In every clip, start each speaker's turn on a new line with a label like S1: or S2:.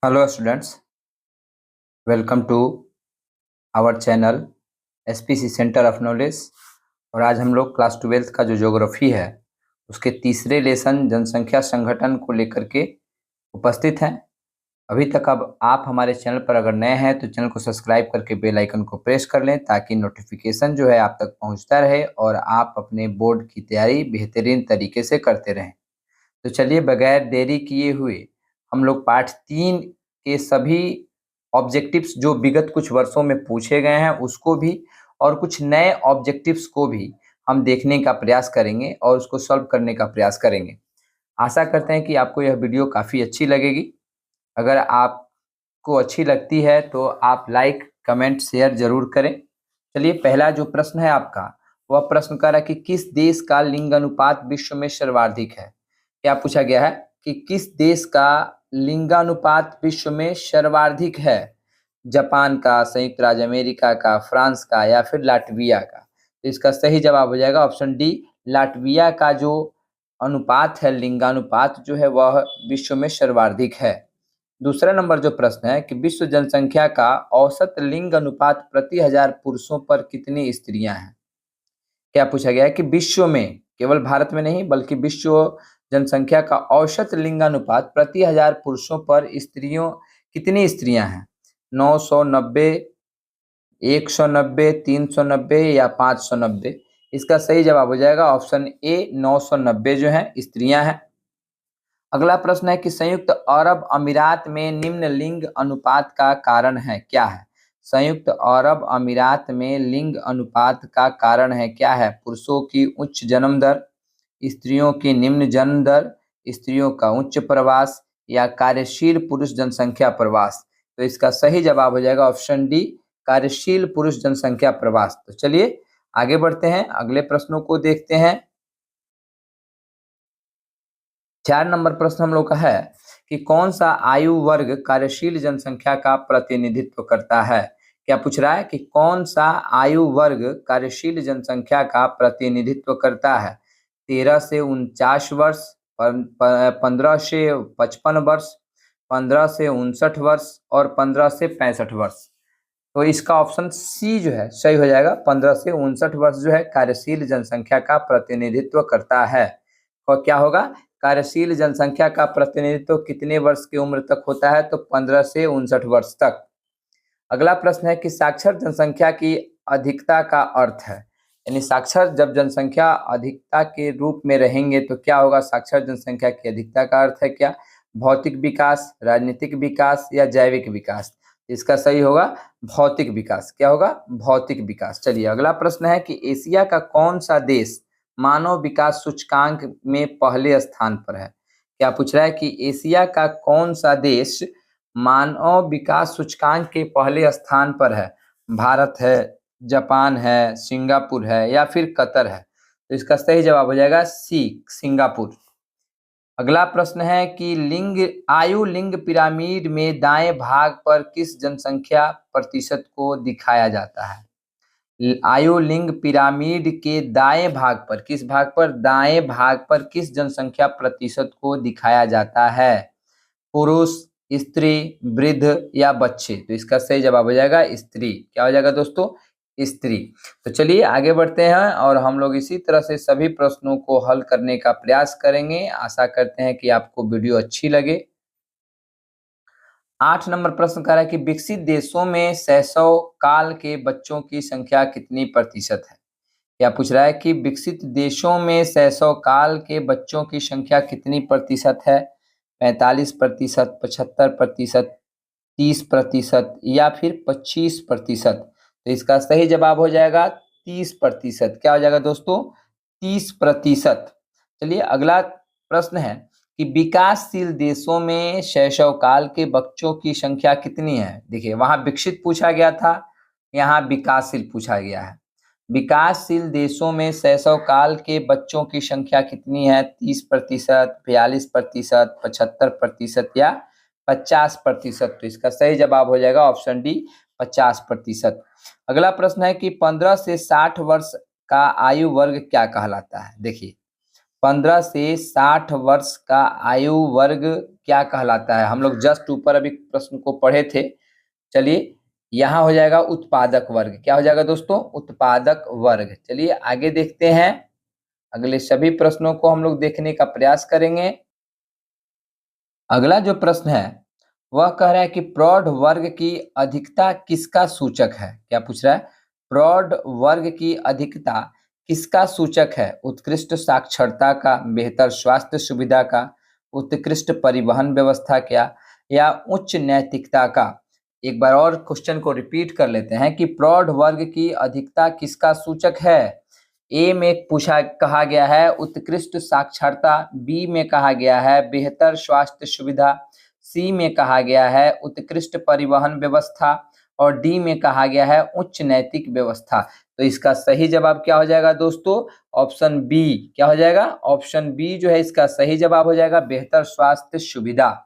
S1: Hello students, welcome to our channel SPC centre of knowledge. और आज हम लोग क्लास 12th का जो ज्योग्राफी है उसके तीसरे लेसन जनसंख्या संगठन को लेकर के उपस्थित हैं। अभी तक अब आप हमारे चैनल पर अगर नए हैं तो चैनल को सब्सक्राइब करके बेल आइकन को प्रेस कर लें ताकि नोटिफिकेशन जो है आप तक पहुंचता रहे और आप अपने बोर्ड की तैयारी बेहतरीन तरीके से करते रहें। तो चलिए बगैर देरी किए हुए हम लोग पाठ 3 के सभी ऑब्जेक्टिव्स जो विगत कुछ वर्षों में पूछे गए हैं उसको भी और कुछ नए ऑब्जेक्टिव्स को भी हम देखने का प्रयास करेंगे और उसको सॉल्व करने का प्रयास करेंगे। आशा करते हैं कि आपको यह वीडियो काफ़ी अच्छी लगेगी। अगर आपको अच्छी लगती है तो आप लाइक कमेंट शेयर जरूर करें। चलिए पहला जो प्रश्न है आपका वह प्रश्न कर रहा है कि किस देश का लिंग अनुपात विश्व में सर्वाधिक है। क्या पूछा गया है कि किस देश का लिंगानुपात विश्व में सर्वाधिक है। जापान का, संयुक्त राज्य अमेरिका का, फ्रांस का या फिर लाटविया का। तो इसका सही जवाब हो जाएगा ऑप्शन डी, लाटविया का जो अनुपात है, लिंगानुपात जो है वह विश्व में सर्वाधिक है। दूसरा नंबर जो प्रश्न है कि विश्व जनसंख्या का औसत लिंग अनुपात प्रति हजार पुरुषों पर कितनी स्त्रियां हैं। क्या पूछा गया है कि विश्व में, केवल भारत में नहीं बल्कि विश्व जनसंख्या का औसत लिंगानुपात प्रति हजार पुरुषों पर स्त्रियों कितनी स्त्रियां हैं। 990, 190, 390 या 590। इसका सही जवाब हो जाएगा ऑप्शन ए, 990 जो है स्त्रियां हैं। अगला प्रश्न है कि संयुक्त अरब अमीरात में निम्न लिंग अनुपात का कारण है क्या है। संयुक्त अरब अमीरात में लिंग अनुपात का कारण है क्या है। पुरुषों की उच्च जन्म दर, स्त्रियों की निम्न जन्म दर, स्त्रियों का उच्च प्रवास या कार्यशील पुरुष जनसंख्या प्रवास। तो इसका सही जवाब हो जाएगा ऑप्शन डी, कार्यशील पुरुष जनसंख्या प्रवास। तो चलिए आगे बढ़ते हैं, अगले प्रश्नों को देखते हैं। 4 नंबर प्रश्न हम लोग का है कि कौन सा आयु वर्ग कार्यशील जनसंख्या का प्रतिनिधित्व करता है। क्या पूछ रहा है कि कौन सा आयु वर्ग कार्यशील जनसंख्या का प्रतिनिधित्व करता है। 13 से 49 वर्ष, 15 से 55 वर्ष, 15 से 59 वर्ष और 15 से 65 वर्ष। तो इसका ऑप्शन सी जो है सही हो जाएगा। 15 से 59 वर्ष जो है कार्यशील जनसंख्या का प्रतिनिधित्व करता है। और क्या होगा, कार्यशील जनसंख्या का प्रतिनिधित्व कितने वर्ष की उम्र तक होता है, तो 15 से 59 वर्ष तक। अगला प्रश्न है कि साक्षर जनसंख्या की अधिकता का अर्थ है, यानी साक्षर जब जनसंख्या अधिकता के रूप में रहेंगे तो क्या होगा। साक्षर जनसंख्या की अधिकता का अर्थ है क्या, भौतिक विकास, राजनीतिक विकास या जैविक विकास। इसका सही होगा भौतिक विकास। क्या होगा, भौतिक विकास। चलिए अगला प्रश्न है कि एशिया का कौन सा देश मानव विकास सूचकांक में पहले स्थान पर है। क्या पूछ रहा है कि एशिया का कौन सा देश मानव विकास सूचकांक के पहले स्थान पर है। भारत है, जापान है, सिंगापुर है या फिर कतर है। तो इसका सही जवाब हो जाएगा सी, सिंगापुर। अगला प्रश्न है कि आयु लिंग पिरामिड में दाएं भाग पर किस जनसंख्या प्रतिशत को दिखाया जाता है। आयु लिंग पिरामिड के दाएं भाग पर, किस भाग पर, दाएं भाग पर किस जनसंख्या प्रतिशत को दिखाया जाता है। पुरुष, स्त्री, वृद्ध या बच्चे। तो इसका सही जवाब हो जाएगा स्त्री। क्या हो जाएगा दोस्तों, स्त्री। तो चलिए आगे बढ़ते हैं और हम लोग इसी तरह से सभी प्रश्नों को हल करने का प्रयास करेंगे। आशा करते हैं कि आपको वीडियो अच्छी लगे। 8 नंबर प्रश्न कह रहा है कि विकसित देशों में शैशव काल के बच्चों की संख्या कितनी प्रतिशत है। क्या पूछ रहा है कि विकसित देशों में शैशव काल के बच्चों की संख्या कितनी प्रतिशत है। 45%, 75%, 30% या फिर 25%। तो इसका सही जवाब हो जाएगा 30%। क्या हो जाएगा दोस्तों, 30%। चलिए अगला प्रश्न है कि विकासशील देशों में शैशव काल के बच्चों की संख्या कितनी है। देखिए वहां विकसित पूछा गया था, यहाँ विकासशील पूछा गया है। विकासशील देशों में शैशव काल के बच्चों की संख्या कितनी है। 30%, 42%, 75% या 50%। तो इसका सही जवाब हो जाएगा ऑप्शन डी, 50%। अगला प्रश्न है कि 15 से 60 वर्ष का आयु वर्ग क्या कहलाता है। देखिए 15 से 60 वर्ष का आयु वर्ग क्या कहलाता है? हम लोग जस्ट ऊपर अभी प्रश्न को पढ़े थे। चलिए यहाँ हो जाएगा उत्पादक वर्ग। क्या हो जाएगा दोस्तों? उत्पादक वर्ग। चलिए आगे देखते हैं, अगले सभी प्रश्नों को हम लोग देखने का प्रयास करेंगे। अगला जो प्रश्न है वह कह रहा है कि प्रौढ़ वर्ग की अधिकता किसका सूचक है? क्या पूछ रहा है? प्रौढ़ वर्ग की अधिकता किसका सूचक है? उत्कृष्ट साक्षरता का, बेहतर स्वास्थ्य सुविधा का, उत्कृष्ट परिवहन व्यवस्था क्या, या उच्च नैतिकता का? एक बार और क्वेश्चन को रिपीट कर लेते हैं कि प्रौढ़ वर्ग की अधिकता किसका सूचक है? ए में कहा गया है उत्कृष्ट साक्षरता, बी में कहा गया है बेहतर स्वास्थ्य सुविधा, सी में कहा गया है उत्कृष्ट परिवहन व्यवस्था और डी में कहा गया है उच्च नैतिक व्यवस्था। तो इसका सही जवाब क्या हो जाएगा दोस्तों? Option B. क्या हो जाएगा? ऑप्शन बी जो है इसका सही जवाब हो जाएगा, बेहतर स्वास्थ्य सुविधा।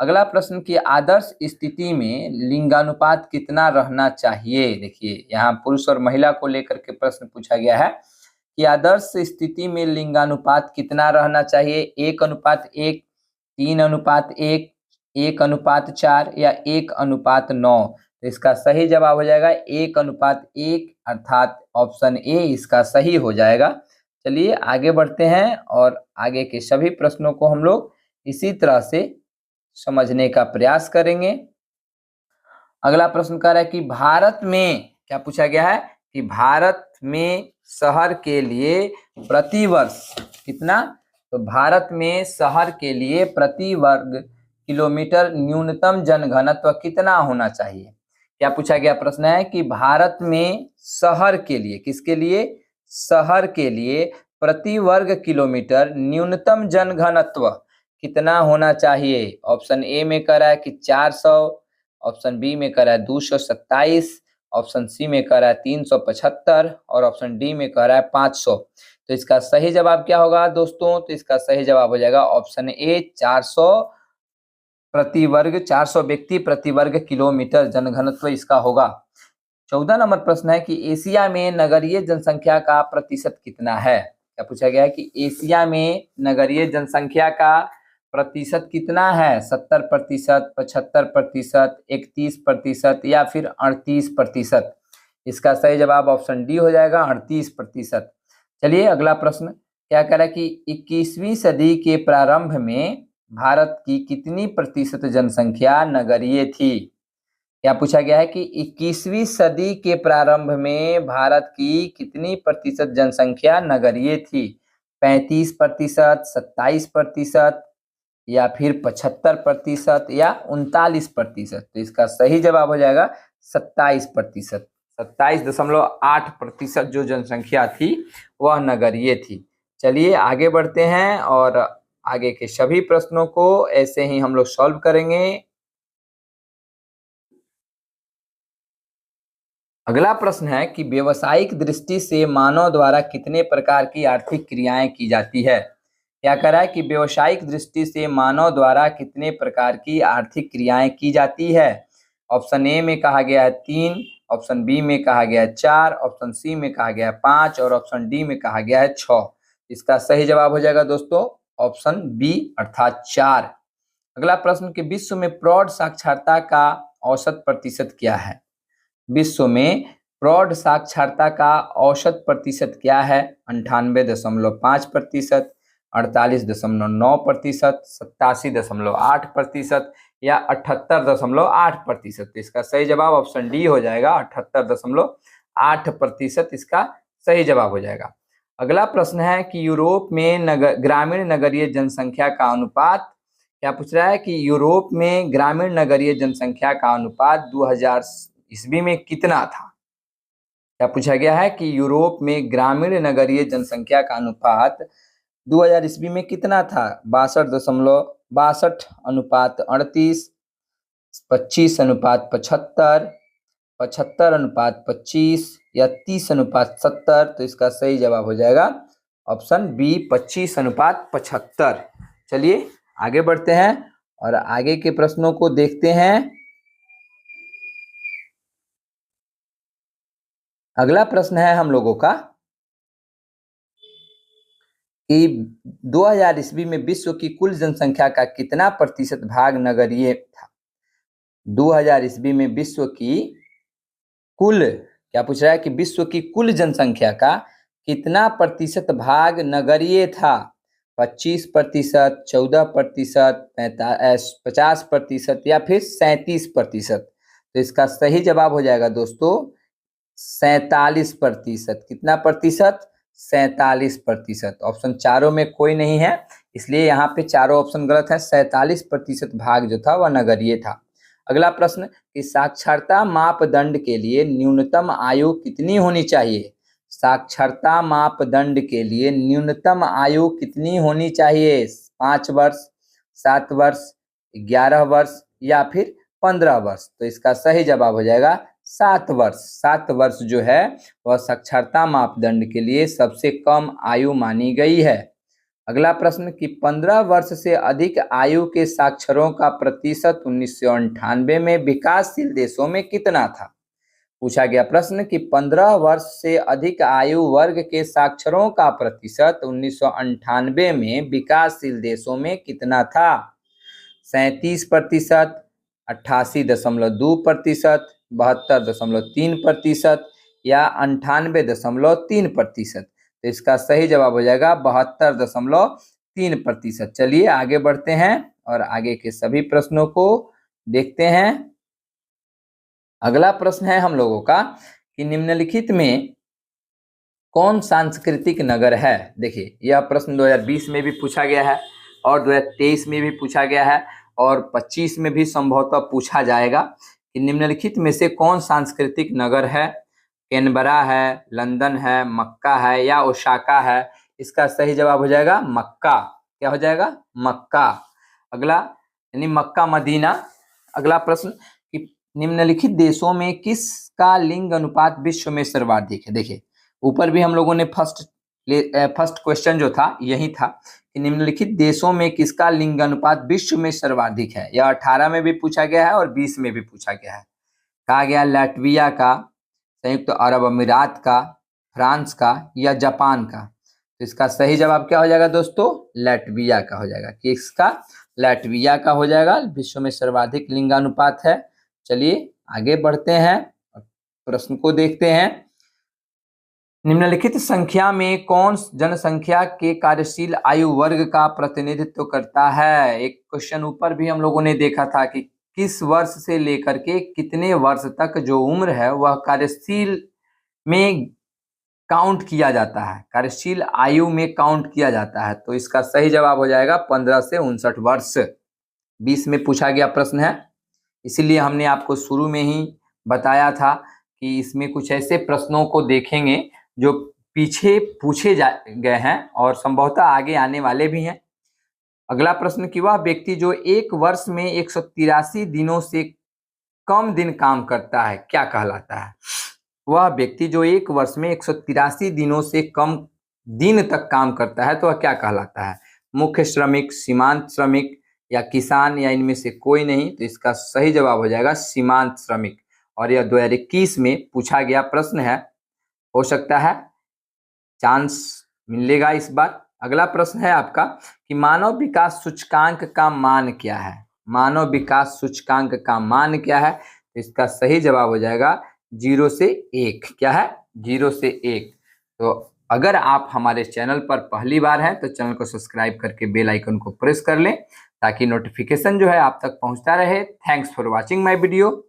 S1: अगला प्रश्न की आदर्श स्थिति में लिंगानुपात कितना रहना चाहिए? देखिए यहाँ पुरुष और महिला को लेकर के प्रश्न पूछा गया है कि आदर्श स्थिति में लिंगानुपात कितना रहना चाहिए? 1:1, 3:1, 1:4 या 1:9? तो इसका सही जवाब हो जाएगा 1:1, अर्थात ऑप्शन ए इसका सही हो जाएगा। चलिए आगे बढ़ते हैं और आगे के सभी प्रश्नों को हम लोग इसी तरह से समझने का प्रयास करेंगे। अगला प्रश्न कह रहा है कि भारत में, क्या पूछा गया है कि भारत में शहर के लिए प्रतिवर्ष कितना? तो भारत में शहर के लिए प्रति वर्ग किलोमीटर न्यूनतम जनघनत्व कितना होना चाहिए? क्या पूछा गया प्रश्न है कि भारत में शहर के लिए, किसके लिए? शहर के लिए प्रति वर्ग किलोमीटर न्यूनतम जनघनत्व कितना होना चाहिए? ऑप्शन ए में कह रहा है कि 400, ऑप्शन बी में कह रहा है 227, ऑप्शन सी में कह रहा है 375 और ऑप्शन डी में कह रहा है 500। तो इसका सही जवाब क्या होगा दोस्तों? तो इसका सही जवाब हो जाएगा ऑप्शन ए 400 प्रति वर्ग, 400 व्यक्ति प्रति वर्ग किलोमीटर जनघनत्व इसका होगा। 14 नंबर प्रश्न है कि एशिया में नगरीय जनसंख्या का प्रतिशत कितना है? क्या पूछा गया है कि एशिया में नगरीय जनसंख्या का प्रतिशत कितना है? 70%, 75%, 31% या फिर 38%? इसका सही जवाब ऑप्शन डी हो जाएगा, 38%। चलिए अगला प्रश्न क्या कह रहा है कि 21वीं सदी के प्रारंभ में भारत की कितनी प्रतिशत जनसंख्या नगरीय थी? क्या पूछा गया है कि 21वीं सदी के प्रारंभ में भारत की कितनी प्रतिशत जनसंख्या नगरीय थी? 35%, 27% या फिर 75% या 39%? तो इसका सही जवाब हो जाएगा 27%। 27.8% जो जनसंख्या थी वह नगरीय थी। चलिए आगे बढ़ते हैं और आगे के सभी प्रश्नों को ऐसे ही हम लोग सॉल्व करेंगे। अगला प्रश्न है कि व्यवसायिक दृष्टि से मानव द्वारा कितने प्रकार की आर्थिक क्रियाएं की जाती है? क्या कह रहा है कि व्यवसायिक दृष्टि से मानव द्वारा कितने प्रकार की आर्थिक क्रियाएं की जाती है? ऑप्शन ए में कहा गया है 3, ऑप्शन बी में कहा गया है 4, ऑप्शन सी में कहा गया है 5 और ऑप्शन डी में कहा गया है 6। इसका सही जवाब हो जाएगा दोस्तों ऑप्शन बी अर्थात 4। अगला प्रश्न कि विश्व में प्रौढ़ साक्षरता का औसत प्रतिशत क्या है? विश्व में प्रौढ़ साक्षरता का औसत प्रतिशत क्या है? 98.5%, 48.9%, 87.8% या 78.8%? इसका सही जवाब ऑप्शन डी हो जाएगा, 78.8% इसका सही जवाब हो जाएगा। अगला प्रश्न है कि यूरोप में ग्रामीण नगरीय जनसंख्या का अनुपात, क्या पूछ रहा है कि यूरोप में ग्रामीण नगरीय जनसंख्या का अनुपात 2000 ईस्वी में कितना था? क्या पूछा गया है कि यूरोप में ग्रामीण नगरीय जनसंख्या का अनुपात 2000 ईस्वी में कितना था? 62.62:38, 25:75, 75:25 या 30:70? तो इसका सही जवाब हो जाएगा ऑप्शन बी 25:75। चलिए आगे बढ़ते हैं और आगे के प्रश्नों को देखते हैं। अगला प्रश्न है हम लोगों का कि 2000 ईस्वी में विश्व की कुल जनसंख्या का कितना प्रतिशत भाग नगरीय था। 2000 ईस्वी में विश्व की कुल, क्या पूछ रहा है कि विश्व की कुल जनसंख्या का कितना प्रतिशत भाग नगरीय था। 25%, 14%, 50% या फिर 37%। तो इसका सही जवाब हो जाएगा दोस्तों 47%। कितना प्रतिशत? 47%। ऑप्शन चारों में कोई नहीं है, इसलिए यहाँ पे चारों ऑप्शन गलत है। 47% भाग जो था वह नगरीय था। अगला प्रश्न कि साक्षरता मापदंड के लिए न्यूनतम आयु कितनी होनी चाहिए। साक्षरता मापदंड के लिए न्यूनतम आयु कितनी होनी चाहिए। 5 वर्ष, 7 वर्ष, 11 वर्ष या फिर 15 वर्ष। तो इसका सही जवाब हो जाएगा 7 वर्ष। 7 वर्ष जो है वह साक्षरता मापदंड के लिए सबसे कम आयु मानी गई है। अगला प्रश्न कि 15 वर्ष से अधिक आयु के साक्षरों का प्रतिशत 1998 में विकासशील देशों में कितना था। पूछा गया प्रश्न कि 15 वर्ष से अधिक आयु वर्ग के साक्षरों का प्रतिशत 1998 में विकासशील देशों में कितना था। 37%, 88.2%, 72.3% या 98.3%। तो इसका सही जवाब हो जाएगा 72.3%। चलिए आगे बढ़ते हैं और आगे के सभी प्रश्नों को देखते हैं। अगला प्रश्न है हम लोगों का कि निम्नलिखित में कौन सांस्कृतिक नगर है। देखिए यह प्रश्न 2020 में भी पूछा गया है और 2023 में भी पूछा गया है और 25 में भी संभवतः पूछा जाएगा कि निम्नलिखित में से कौन सांस्कृतिक नगर है। कैनबरा है, लंदन है, मक्का है या ओसाका है। इसका सही जवाब हो जाएगा मक्का। क्या हो जाएगा? मक्का। अगला यानी मक्का मदीना। अगला प्रश्न कि निम्नलिखित देशों में किसका लिंग अनुपात विश्व में सर्वाधिक है। देखिए ऊपर भी हम लोगों ने फर्स्ट क्वेश्चन जो था यही था कि निम्नलिखित देशों में किसका लिंग अनुपात विश्व में सर्वाधिक है। यह 18 में भी पूछा गया है और 20 में भी पूछा गया है। कहा गया लाटविया का, संयुक्त अरब अमीरात का, फ्रांस का या जापान का। तो इसका सही जवाब क्या हो जाएगा दोस्तों? लाटविया का हो जाएगा। किसका? लाटविया का हो जाएगा। विश्व में सर्वाधिक लिंगानुपात है। चलिए आगे बढ़ते हैं प्रश्न को देखते हैं। निम्नलिखित संख्या में कौन जनसंख्या के कार्यशील आयु वर्ग का प्रतिनिधित्व करता है। एक क्वेश्चन ऊपर भी हम लोगों ने देखा था कि किस वर्ष से लेकर के कितने वर्ष तक जो उम्र है वह कार्यशील में काउंट किया जाता है, कार्यशील आयु में काउंट किया जाता है। तो इसका सही जवाब हो जाएगा 15 से 59 वर्ष। 20 में पूछा गया प्रश्न है, इसीलिए हमने आपको शुरू में ही बताया था कि इसमें कुछ ऐसे प्रश्नों को देखेंगे जो पीछे पूछे गए हैं और संभवतः आगे आने वाले भी हैं। अगला प्रश्न कि वह व्यक्ति जो एक वर्ष में 183 दिनों से कम दिन काम करता है क्या कहलाता है। वह व्यक्ति जो एक वर्ष में 183 दिनों से कम दिन तक काम करता है तो वह क्या कहलाता है। मुख्य श्रमिक, सीमांत श्रमिक या किसान या इनमें से कोई नहीं। तो इसका सही जवाब हो जाएगा सीमांत श्रमिक। और यह 2021 में पूछा गया प्रश्न है, हो सकता है चांस मिलेगा इस बार। अगला प्रश्न है आपका कि मानव विकास सूचकांक का मान क्या है। मानव विकास सूचकांक का मान क्या है। तो इसका सही जवाब हो जाएगा 0 से 1। क्या है? 0 से 1। तो अगर आप हमारे चैनल पर पहली बार हैं तो चैनल को सब्सक्राइब करके बेल आइकन को प्रेस कर लें ताकि नोटिफिकेशन जो है आप तक पहुंचता रहे। Thanks for watching my video.